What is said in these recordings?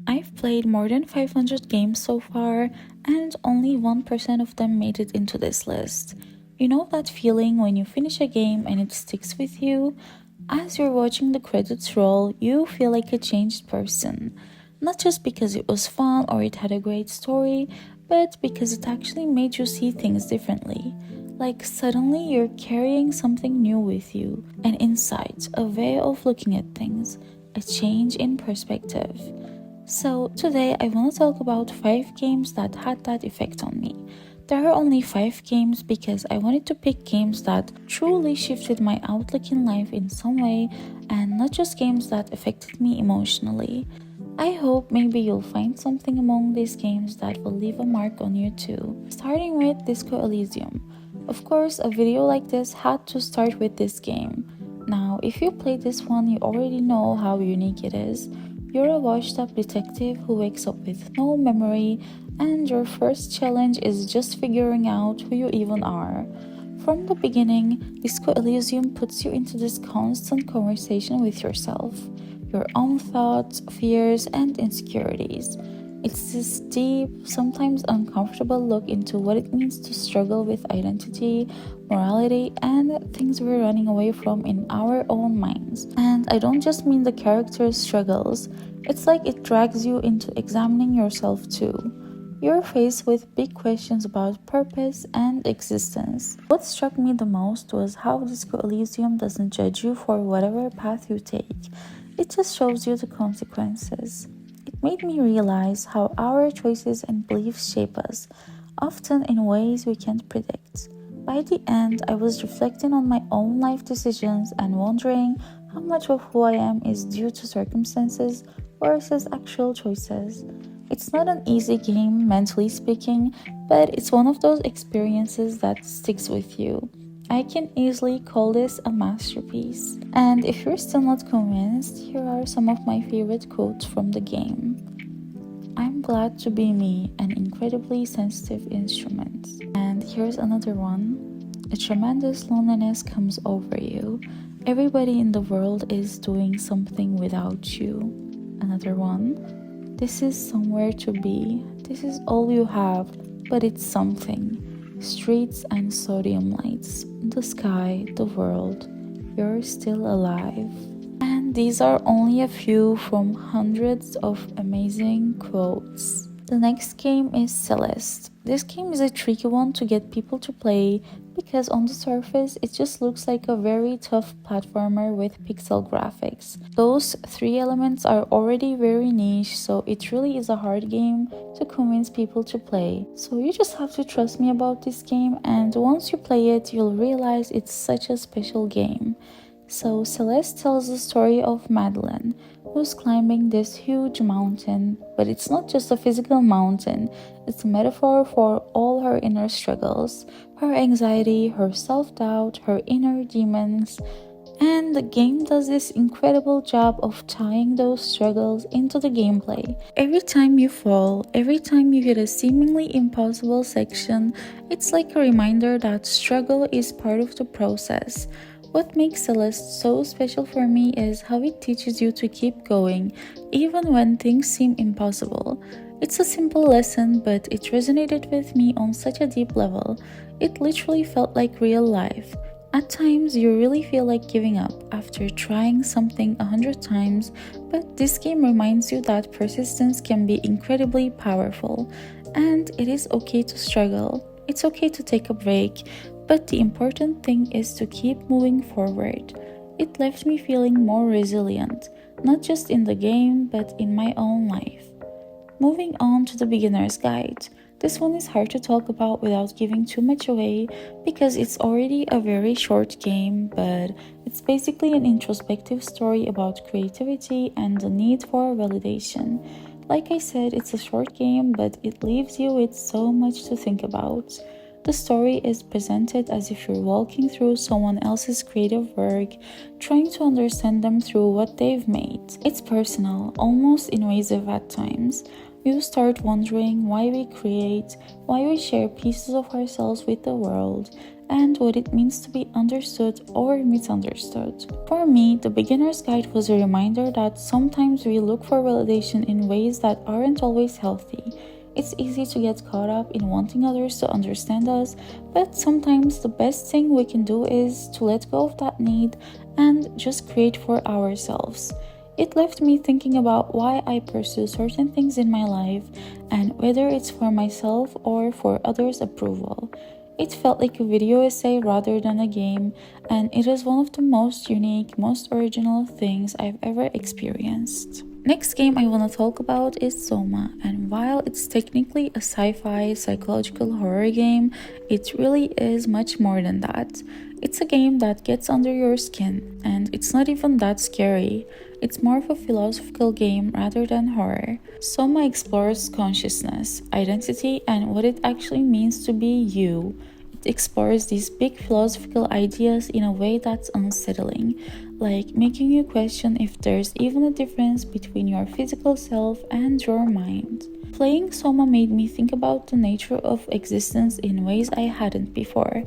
I've played more than 500 games so far, and only 1% of them made it into this list. You know that feeling when you finish a game and it sticks with you? As you're watching the credits roll, you feel like a changed person. Not just because it was fun or it had a great story, but because it actually made you see things differently. Like suddenly you're carrying something new with you, an insight, a way of looking at things, a change in perspective. So, today I want to talk about 5 games that had that effect on me. There are only 5 games because I wanted to pick games that truly shifted my outlook in life in some way and not just games that affected me emotionally. I hope maybe you'll find something among these games that will leave a mark on you too. Starting with Disco Elysium. Of course, a video like this had to start with this game. Now, if you played this one, you already know how unique it is. You're a washed up detective who wakes up with no memory, and your first challenge is just figuring out who you even are. From the beginning, Disco Elysium puts you into this constant conversation with yourself, your own thoughts, fears, and insecurities. It's this deep, sometimes uncomfortable look into what it means to struggle with identity, morality, and things we're running away from in our own minds. And I don't just mean the character's struggles, it's like it drags you into examining yourself too. You're faced with big questions about purpose and existence. What struck me the most was how Disco Elysium doesn't judge you for whatever path you take, it just shows you the consequences. It made me realize how our choices and beliefs shape us, often in ways we can't predict. By the end, I was reflecting on my own life decisions and wondering how much of who I am is due to circumstances versus actual choices. It's not an easy game, mentally speaking, but it's one of those experiences that sticks with you. I can easily call this a masterpiece. And if you're still not convinced, here are some of my favorite quotes from the game. I'm glad to be me, an incredibly sensitive instrument. And here's another one. A tremendous loneliness comes over you. Everybody in the world is doing something without you. Another one. This is somewhere to be. This is all you have, but it's something. Streets and sodium lights, the sky, the world. You're still alive. And these are only a few from hundreds of amazing quotes. The next game is Celeste. This game is a tricky one to get people to play because on the surface it just looks like a very tough platformer with pixel graphics. Those 3 elements are already very niche, so it really is a hard game to convince people to play. So you just have to trust me about this game, and once you play it, you'll realize it's such a special game. So Celeste tells the story of Madeline, who's climbing this huge mountain, but it's not just a physical mountain, it's a metaphor for all her inner struggles, her anxiety, her self-doubt, her inner demons, and the game does this incredible job of tying those struggles into the gameplay. Every time you fall, every time you hit a seemingly impossible section, it's like a reminder that struggle is part of the process. What makes Celeste so special for me is how it teaches you to keep going, even when things seem impossible. It's a simple lesson, but it resonated with me on such a deep level. It literally felt like real life. At times, you really feel like giving up after trying something 100 times, but this game reminds you that persistence can be incredibly powerful, and it is okay to struggle. It's okay to take a break, but the important thing is to keep moving forward. It left me feeling more resilient, not just in the game, but in my own life. Moving on to the beginner's guide. This one is hard to talk about without giving too much away because it's already a very short game, but it's basically an introspective story about creativity and the need for validation. Like I said, it's a short game, but it leaves you with so much to think about. The story is presented as if you're walking through someone else's creative work, trying to understand them through what they've made. It's personal, almost invasive at times. you start wondering why we create, why we share pieces of ourselves with the world, and what it means to be understood or misunderstood. For me, the beginner's guide was a reminder that sometimes we look for validation in ways that aren't always healthy. It's easy to get caught up in wanting others to understand us, but sometimes the best thing we can do is to let go of that need and just create for ourselves. It left me thinking about why I pursue certain things in my life and whether it's for myself or for others' approval. It felt like a video essay rather than a game, and it is one of the most unique, most original things I've ever experienced. Next game I want to talk about is Soma, and while it's technically a sci-fi psychological horror game, it really is much more than that. It's a game that gets under your skin, and it's not even that scary. It's more of a philosophical game rather than horror. Soma explores consciousness, identity, and what it actually means to be you. It explores these big philosophical ideas in a way that's unsettling, like making you question if there's even a difference between your physical self and your mind. Playing Soma made me think about the nature of existence in ways I hadn't before.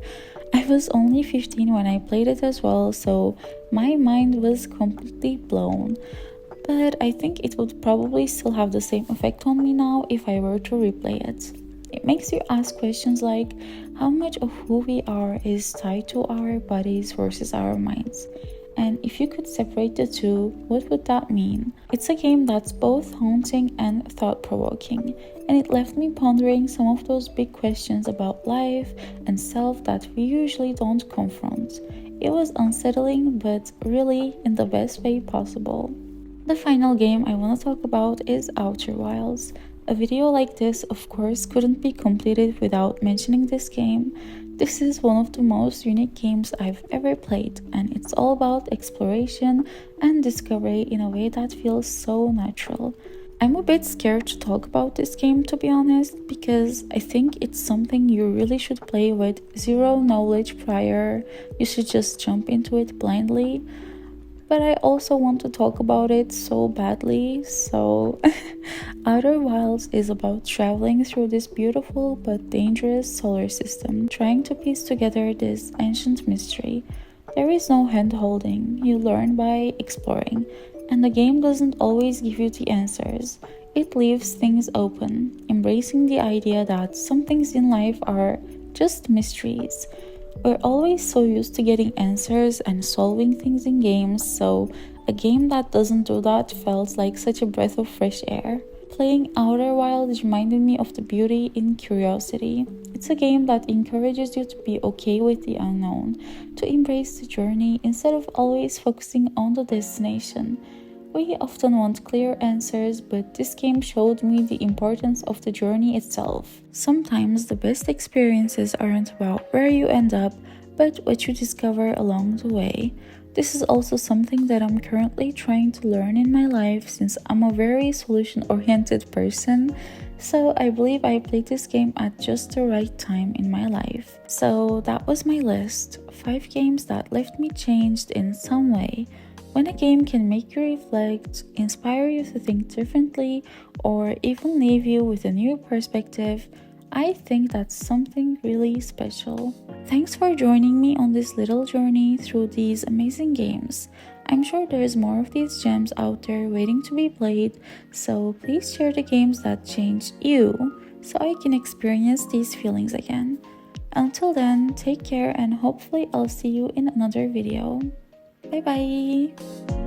I was only 15 when I played it as well, so my mind was completely blown. But I think it would probably still have the same effect on me now if I were to replay it. It makes you ask questions like how much of who we are is tied to our bodies versus our minds. And if you could separate the two, what would that mean? It's a game that's both haunting and thought-provoking, and it left me pondering some of those big questions about life and self that we usually don't confront. It was unsettling, but really in the best way possible. The final game I want to talk about is Outer Wilds. A video like this, of course, couldn't be completed without mentioning this game. This is one of the most unique games I've ever played, and it's all about exploration and discovery in a way that feels so natural. I'm a bit scared to talk about this game, to be honest, because I think it's something you really should play with zero knowledge prior. You should just jump into it blindly. But I also want to talk about it so badly, so Outer Wilds is about traveling through this beautiful but dangerous solar system, trying to piece together this ancient mystery. There is no hand-holding, you learn by exploring, and the game doesn't always give you the answers. It leaves things open, embracing the idea that some things in life are just mysteries. We're always so used to getting answers and solving things in games, so a game that doesn't do that felt like such a breath of fresh air. Playing Outer Wilds reminded me of the beauty in curiosity. It's a game that encourages you to be okay with the unknown, to embrace the journey instead of always focusing on the destination. We often want clear answers, but this game showed me the importance of the journey itself. Sometimes the best experiences aren't about where you end up, but what you discover along the way. This is also something that I'm currently trying to learn in my life since I'm a very solution-oriented person. So I believe I played this game at just the right time in my life. So that was my list. 5 games that left me changed in some way. When a game can make you reflect, inspire you to think differently, or even leave you with a new perspective, I think that's something really special. Thanks for joining me on this little journey through these amazing games. I'm sure there's more of these gems out there waiting to be played, so please share the games that changed you so I can experience these feelings again. Until then, take care and hopefully I'll see you in another video. Bye bye!